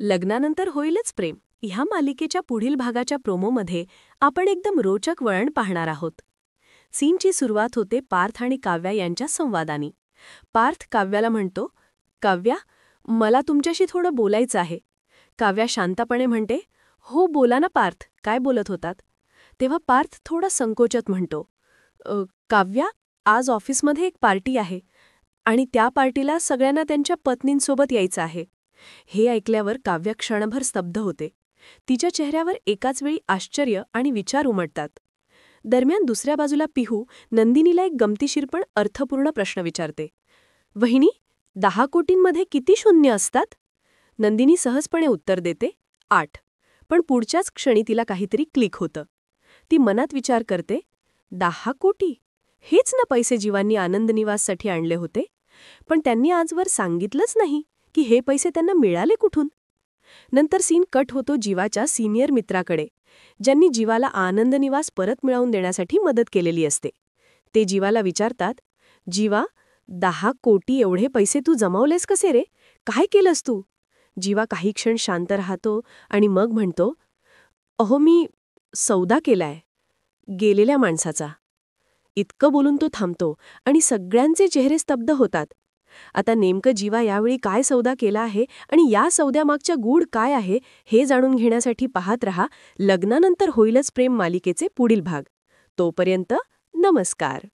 लग्नानंतर होईलच प्रेम ह्या मालिकेच्या पुढील भागाच्या प्रोमोमध्ये आपण एकदम रोचक वळण पाहणार आहोत. सीनची सुरुवात होते पार्थ आणि काव्या यांच्या संवादानी. पार्थ काव्याला म्हणतो, काव्या, मला तुमच्याशी थोडं बोलायचं आहे. काव्या शांतपणे म्हणते, हो बोला ना पार्थ, काय बोलत होतात? तेव्हा पार्थ थोडा संकोचत म्हणतो, काव्या, आज ऑफिसमध्ये एक पार्टी आहे आणि त्या पार्टीला सगळ्यांना त्यांच्या पत्नींसोबत यायचं आहे. हे ऐकल्यावर काव्या क्षणभर स्तब्ध होते. तिच्या चेहऱ्यावर एकाच वेळी आश्चर्य आणि विचार उमटतात. दरम्यान दुसऱ्या बाजूला पिहू नंदिनीला एक गमतीशीर पण अर्थपूर्ण प्रश्न विचारते. वहिनी, 10 कोटींमध्ये किती शून्य असतात? नंदिनी सहजपणे उत्तर देते, 8. पण पुढच्याच क्षणी तिला काहीतरी क्लिक होतं. ती मनात विचार करते, 10 कोटी? हेच ना पैसे जीवांनी आनंदनिवाससाठी आणले होते. पण त्यांनी आजवर सांगितलंच नाही की हे पैसे त्यांना मिळाले कुठून. नंतर सीन कट होतो जीवाच्या सिनियर मित्राकडे, ज्यांनी जीवाला आनंदनिवास परत मिळवून देण्यासाठी मदत केलेली असते. ते जीवाला विचारतात, जीवा, 10 कोटी एवढे पैसे तू जमवलेस कसे रे? काय केलंस तू? जीवा काही क्षण शांत राहतो आणि मग म्हणतो, अहो, मी सौदा केलाय, गेलेल्या माणसाचा. इतकं बोलून तो थांबतो आणि सगळ्यांचे चेहरे स्तब्ध होतात. आता नेमकं जीवा यावेळी काय सौदा केला आहे आणि या सौद्यामागच्या गूढ काय आहे हे जाणून घेण्यासाठी पाहत रहा लग्नानंतर होईलच प्रेम मालिकेचे पुढील भाग. तोपर्यंत नमस्कार.